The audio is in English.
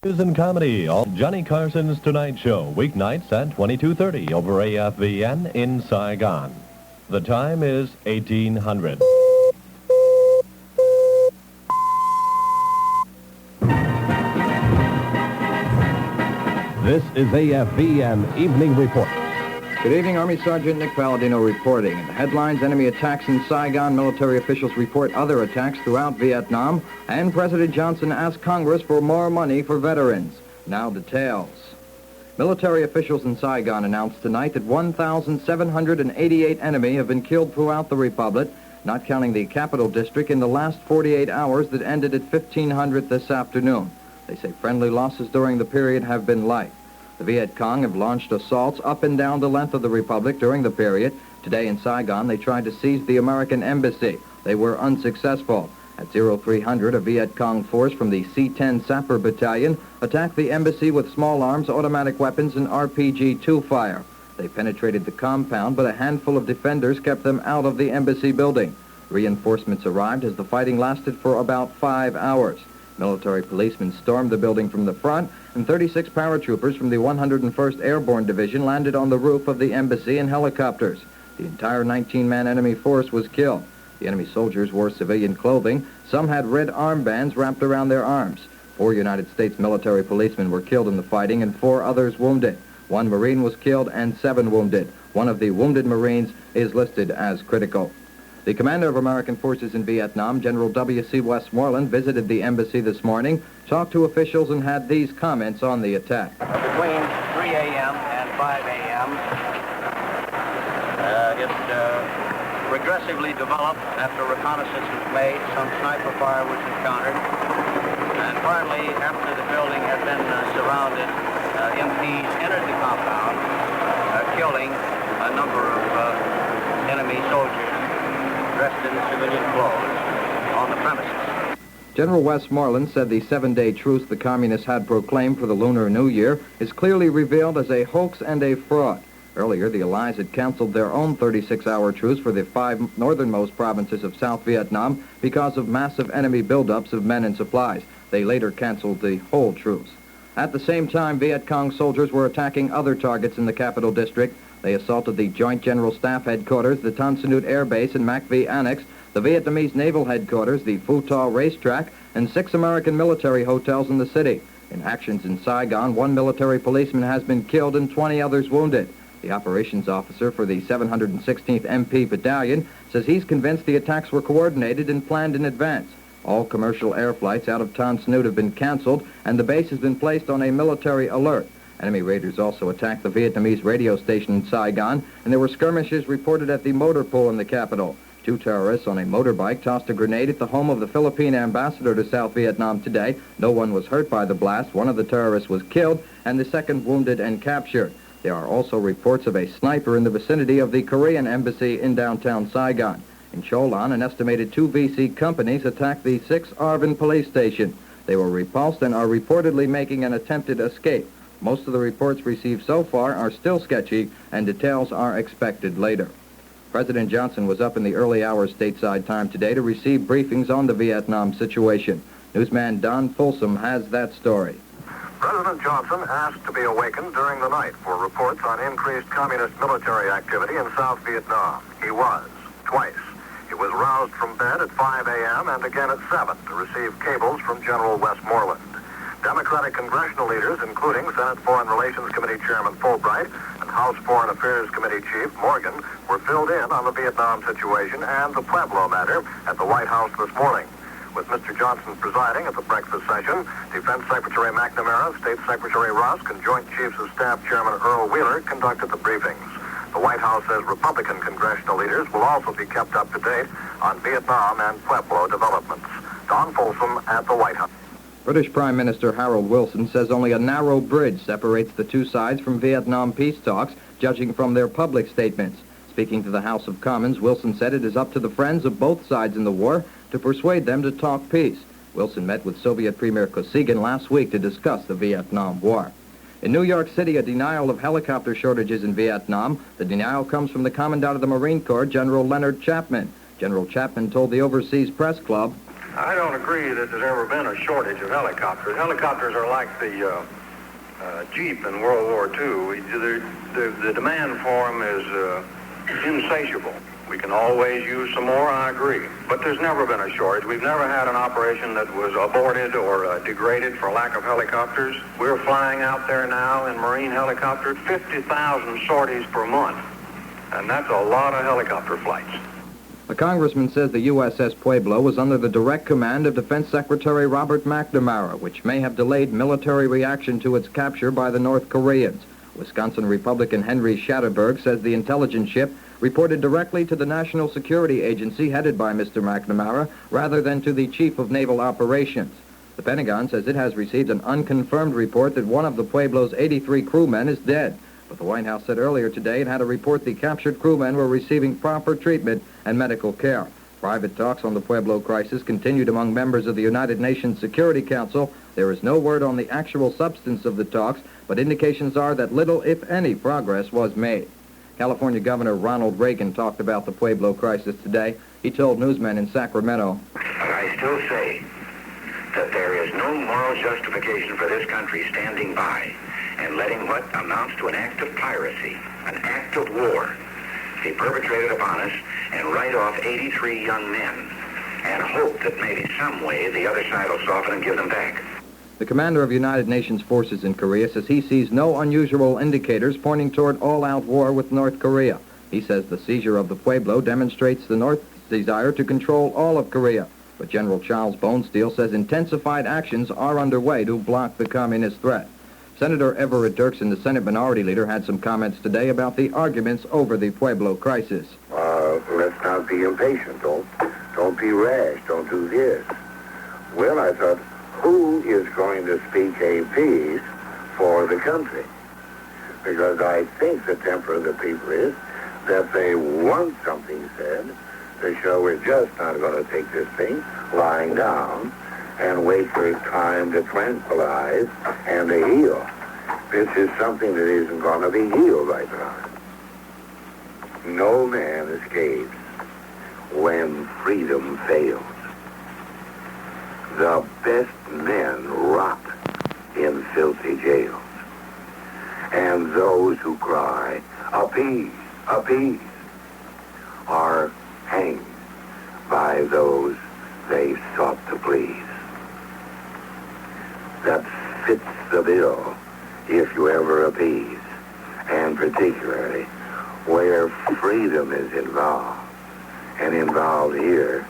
News and comedy on Johnny Carson's Tonight Show, weeknights at 22:30 over AFVN in Saigon. The time is 1800. This is AFVN Evening Report. Good evening, Army Sergeant Nick Palladino reporting. In the headlines, enemy attacks in Saigon, military officials report other attacks throughout Vietnam, and President Johnson asks Congress for more money for veterans. Now details. Military officials in Saigon announced tonight that 1,788 enemy have been killed throughout the Republic, not counting the capital district, in the last 48 hours that ended at 1500 this afternoon. They say friendly losses during the period have been light. The Viet Cong have launched assaults up and down the length of the Republic during the period. Today in Saigon, they tried to seize the American embassy. They were unsuccessful. At 0300, a Viet Cong force from the C-10 Sapper Battalion attacked the embassy with small arms, automatic weapons, and RPG-2 fire. They penetrated the compound, but a handful of defenders kept them out of the embassy building. Reinforcements arrived as the fighting lasted for about 5 hours. Military policemen stormed the building from the front, and 36 paratroopers from the 101st Airborne Division landed on the roof of the embassy in helicopters. The entire 19-man enemy force was killed. The enemy soldiers wore civilian clothing. Some had red armbands wrapped around their arms. 4 United States military policemen were killed in the fighting and 4 others wounded. 1 Marine was killed and 7 wounded. One of the wounded Marines is listed as critical. The commander of American forces in Vietnam, General W.C. Westmoreland, visited the embassy this morning, talked to officials, and had these comments on the attack. Between 3 a.m. and 5 a.m., it progressively developed after reconnaissance was made. Some sniper fire was encountered. And finally, after the building had been surrounded, MPs entered the compound, killing a number of enemy soldiers dressed in civilian clothes on the premises. General Westmoreland said the 7-day truce the communists had proclaimed for the Lunar New Year is clearly revealed as a hoax and a fraud. Earlier, the Allies had canceled their own 36-hour truce for the 5 northernmost provinces of South Vietnam because of massive enemy buildups of men and supplies. They later canceled the whole truce. At the same time, Viet Cong soldiers were attacking other targets in the capital district. They assaulted the Joint General Staff Headquarters, the Tan Son Nhut Air Base and Mac V Annex, the Vietnamese Naval Headquarters, the Phu Ta Racetrack, and 6 American military hotels in the city. In actions in Saigon, 1 military policeman has been killed and 20 others wounded. The operations officer for the 716th MP Battalion says he's convinced the attacks were coordinated and planned in advance. All commercial air flights out of Tan Son Nhut have been canceled, and the base has been placed on a military alert. Enemy raiders also attacked the Vietnamese radio station in Saigon, and there were skirmishes reported at the motor pool in the capital. 2 terrorists on a motorbike tossed a grenade at the home of the Philippine ambassador to South Vietnam today. No one was hurt by the blast. One of the terrorists was killed, and the second wounded and captured. There are also reports of a sniper in the vicinity of the Korean embassy in downtown Saigon. In Cholan, an estimated 2 VC companies attacked the 6 Arvin police station. They were repulsed and are reportedly making an attempted escape. Most of the reports received so far are still sketchy, and details are expected later. President Johnson was up in the early hours stateside time today to receive briefings on the Vietnam situation. Newsman Don Folsom has that story. President Johnson asked to be awakened during the night for reports on increased communist military activity in South Vietnam. He was, twice. He was roused from bed at 5 a.m. and again at 7 to receive cables from General Westmoreland. Democratic congressional leaders, including Senate Foreign Relations Committee Chairman Fulbright and House Foreign Affairs Committee Chief Morgan, were filled in on the Vietnam situation and the Pueblo matter at the White House this morning. With Mr. Johnson presiding at the breakfast session, Defense Secretary McNamara, State Secretary Rusk, and Joint Chiefs of Staff Chairman Earl Wheeler conducted the briefings. The White House says Republican congressional leaders will also be kept up to date on Vietnam and Pueblo developments. Don Folsom at the White House. British Prime Minister Harold Wilson says only a narrow bridge separates the 2 sides from Vietnam peace talks, judging from their public statements. Speaking to the House of Commons, Wilson said it is up to the friends of both sides in the war to persuade them to talk peace. Wilson met with Soviet Premier Kosygin last week to discuss the Vietnam War. In New York City, a denial of helicopter shortages in Vietnam. The denial comes from the Commandant of the Marine Corps, General Leonard Chapman. General Chapman told the Overseas Press Club, I don't agree that there's ever been a shortage of helicopters. Helicopters are like the Jeep in World War II. The demand for them is insatiable. We can always use some more, I agree. But there's never been a shortage. We've never had an operation that was aborted or degraded for lack of helicopters. We're flying out there now in Marine helicopters, 50,000 sorties per month. And that's a lot of helicopter flights. The congressman says the USS Pueblo was under the direct command of Defense Secretary Robert McNamara, which may have delayed military reaction to its capture by the North Koreans. Wisconsin Republican Henry Schatterberg says the intelligence ship reported directly to the National Security Agency headed by Mr. McNamara rather than to the Chief of Naval Operations. The Pentagon says it has received an unconfirmed report that one of the Pueblo's 83 crewmen is dead. But the White House said earlier today it had a report the captured crewmen were receiving proper treatment and medical care. Private talks on the Pueblo crisis continued among members of the United Nations Security Council. There is no word on the actual substance of the talks, but indications are that little, if any, progress was made. California Governor Ronald Reagan talked about the Pueblo crisis today. He told newsmen in Sacramento, "But I still say that there is no moral justification for this country standing by and letting what amounts to an act of piracy, an act of war, be perpetrated upon us and write off 83 young men and hope that maybe some way the other side will soften and give them back." The commander of United Nations forces in Korea says he sees no unusual indicators pointing toward all-out war with North Korea. He says the seizure of the Pueblo demonstrates the North's desire to control all of Korea. But General Charles Bonesteel says intensified actions are underway to block the communist threat. Senator Everett Dirksen, the Senate Minority Leader, had some comments today about the arguments over the Pueblo crisis. Let's not be impatient. Don't be rash. Don't do this. Well, I thought, who is going to speak a peace for the country? Because I think the temper of the people is that they want something said to show we're just not going to take this thing lying down and wait for time to tranquilize and to heal. This is something that isn't going to be healed right now. No man escapes when freedom fails. The best men rot in filthy jails. And those who cry, appease, appease, are hanged by those they sought to please. That fits the bill if you ever appease, and particularly where freedom is involved. And involved here